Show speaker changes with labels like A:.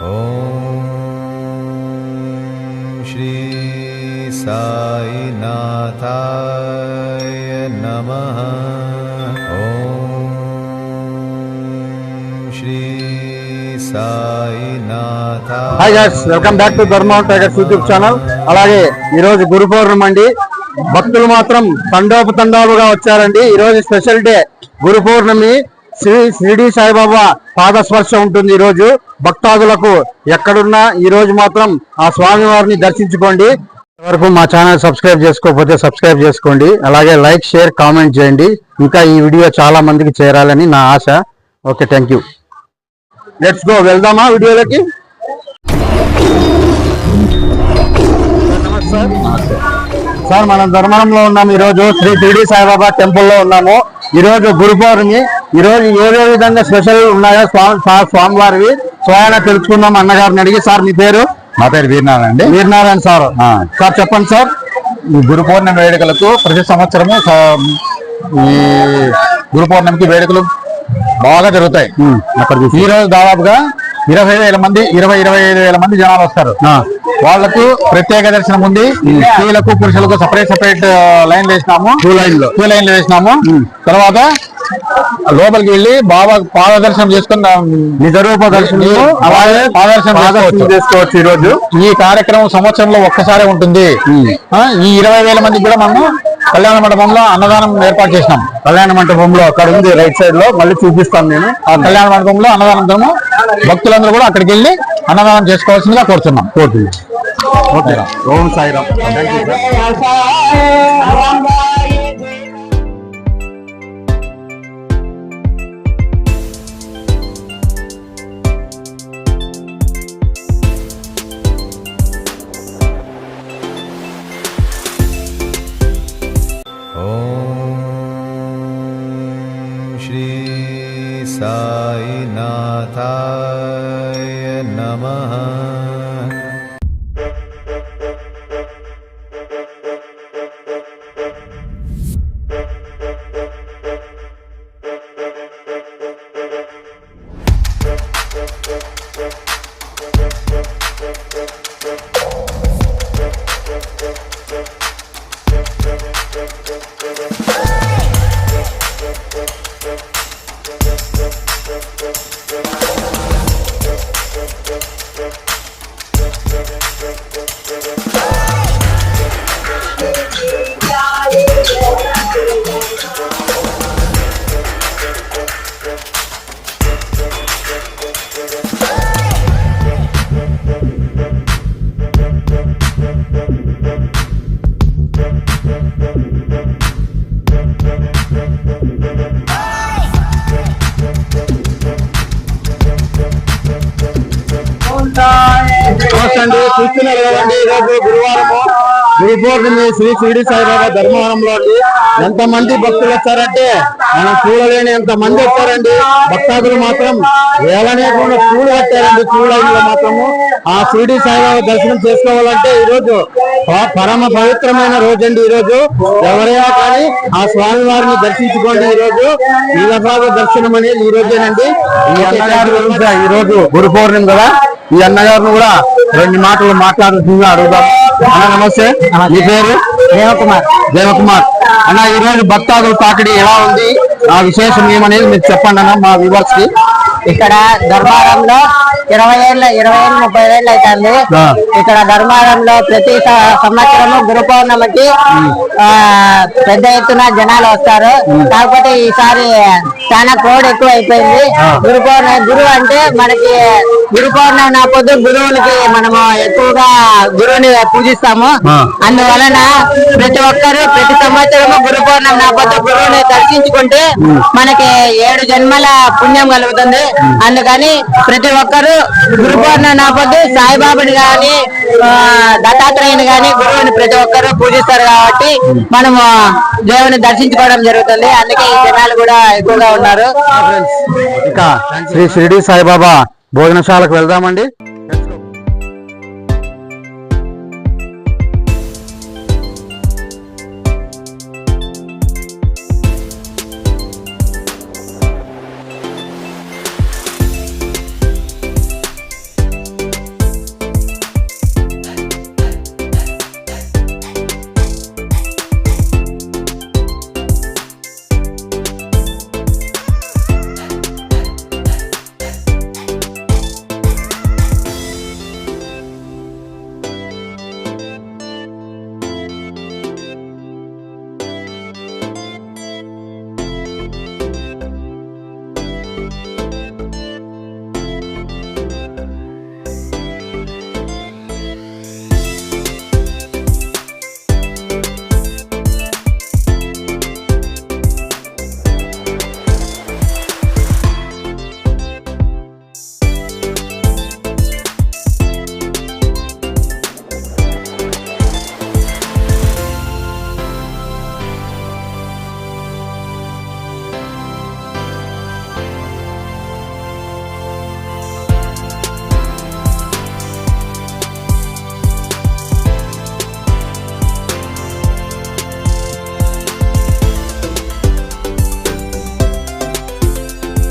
A: श्री साईनाथाय नमः। श्री साईनाथाय।
B: Hi guys, welcome back to Dharmavaram tigers YouTube channel. అలాగే ఈ రోజు గురు పౌర్ణమి అండి। భక్తులు మాత్రం తండోపతండాలుగా వచ్చారండి। ఈ రోజు స్పెషల్ డే గురు పౌర్ణమి। షిరిడి సాయిబాబా పాదస్పర్శ ఉంటుంది। ఈ రోజు భక్తాదులకు ఎక్కడున్నా ఈ రోజు మాత్రం ఆ స్వామి వారిని దర్శించుకోండి। వరకు మా ఛానల్ సబ్స్క్రైబ్ చేసుకోకపోతే సబ్స్క్రైబ్ చేసుకోండి। అలాగే లైక్ షేర్ కామెంట్ చేయండి। ఇంకా ఈ వీడియో చాలా మందికి చేరాలని నా ఆశ। Okay, thank you. Let's go, వెళ్దామా వీడియోలోకి। సార్, మనం ధర్మవరంలో ఉన్నాము। ఈ రోజు శ్రీ షిరిడి సాయిబాబా టెంపుల్లో ఉన్నాము। ఈ రోజు గురు పౌర్ణమి। ఈ రోజు ఏ విధంగా స్పెషల్ ఉన్నాయో స్వామివారివి స్వయాన తెలుసుకుందాం అన్నగారిని అడిగి। సార్, మీ పేరు?
C: నా పేరు వీరనారాయణ అండి।
B: వీరనారాయణ సార్। సార్ చెప్పండి సార్।
C: ఈ గురు పౌర్ణమి వేడుకలకు ప్రతి సంవత్సరము ఈ గురు పౌర్ణమికి వేడుకలు బాగా జరుగుతాయి। ఈ రోజు దాదాపుగా 20,000 మంది 25,000 మంది జనాలు వస్తారు। వాళ్లకు ప్రత్యేక దర్శనం ఉంది। స్త్రీలకు పురుషులకు సపరేట్ లైన్లు వేసినాము। టూ లైన్లు వేసినాము। తర్వాత లోపలికి వెళ్ళి బాబా పాద దర్శనం చేసుకుని
B: నిజరూప దర్శనం
C: అలాగే పాదదర్శనం చేసుకోవచ్చు। ఈ రోజు ఈ కార్యక్రమం సంవత్సరంలో ఒక్కసారే ఉంటుంది। ఈ 20,000 మందికి కూడా మనం కళ్యాణ మండపంలో అన్నదానం ఏర్పాటు చేసినాం।
B: కళ్యాణ మండపంలో అక్కడ ఉంది, రైట్ సైడ్ లో, మళ్ళీ చూపిస్తాను నేను।
C: ఆ కళ్యాణ మండపంలో అన్నదానం భక్తులందరూ కూడా అక్కడికి వెళ్ళి అన్నదానం చేసుకోవాల్సిందిగా కోరుతున్నాం।
B: ఓకే, ఓం సాయిరామ్।
A: श्री साईनाथाय नमः।
B: చూస్తున్నారు కదండి, ఈరోజు గురువారము గురు పౌర్ణమి శ్రీ షిరిడి సాయిబాబా ధర్మవరంలో ఎంతమంది భక్తులు వచ్చారంటే మనం చూడలేని ఎంత మంది వచ్చారండి। భక్తాదులు మాత్రం వేలనేకుండా క్యూలు కట్టారండి। క్యూ లైన్లో మాత్రము ఆ షిరిడి సాయిబాబా దర్శనం చేసుకోవాలంటే ఈ రోజు పరమ పవిత్రమైన రోజు అండి। ఈ రోజు ఎవరైనా కానీ ఆ స్వామి వారిని దర్శించుకోండి। ఈ రోజు నీలపాద దర్శనం అనేది ఈ రోజేనండి। ఈ అన్నగారు ఈ రోజు గురు పౌర్ణమి కదా, ఈ అన్నగారిని కూడా 2 మాటలు మాట్లాడుతుందిగా అడుగుదాం। అన్న నమస్తే, మీ పేరు? దేవకుమార్ అన్న, ఈ రోజు భక్తాదుల తాకిడి ఎలా ఉంది, ఆ విశేషం ఏమనేది మీరు చెప్పండి అన్న మా వ్యూవర్స్ కి।
D: ఇక్కడ ధర్మవరంలో 20 ఏళ్ళు 30 ఏళ్ళు అవుతుంది। ఇక్కడ ధర్మవరంలో ప్రతి సంవత్సరము గురు పౌర్ణమికి పెద్ద ఎత్తున జనాలు వస్తారు। కాకపోతే ఈసారి చాలా క్రౌడ్ ఎక్కువ అయిపోయింది। గురు పౌర్ణమి గురువు అంటే మనకి గురు పౌర్ణమి నా పొద్దు గురువులకి మనము ఎక్కువగా గురువుని పూజిస్తాము। అందువలన ప్రతి ఒక్కరు ప్రతి సంవత్సరము గురు పౌర్ణమి నా పొద్దు గురువుని దర్శించుకుంటే మనకి 7 జన్మల పుణ్యం కలుగుతుంది। అందుకని ప్రతి ఒక్కరు గురు పౌర్ణమి నా పొద్దు సాయిబాబాని గాని దత్తాత్రేయుని గాని గురువుని ప్రతి ఒక్కరు పూజిస్తారు కాబట్టి మనము దేవుని దర్శించుకోవడం జరుగుతుంది। అందుకే ఈ జనాలు కూడా ఎక్కువగా ఉన్నారు।
B: ఇక శ్రీ షిరిడి సాయిబాబా భోజనశాలకు వెళ్దామండి।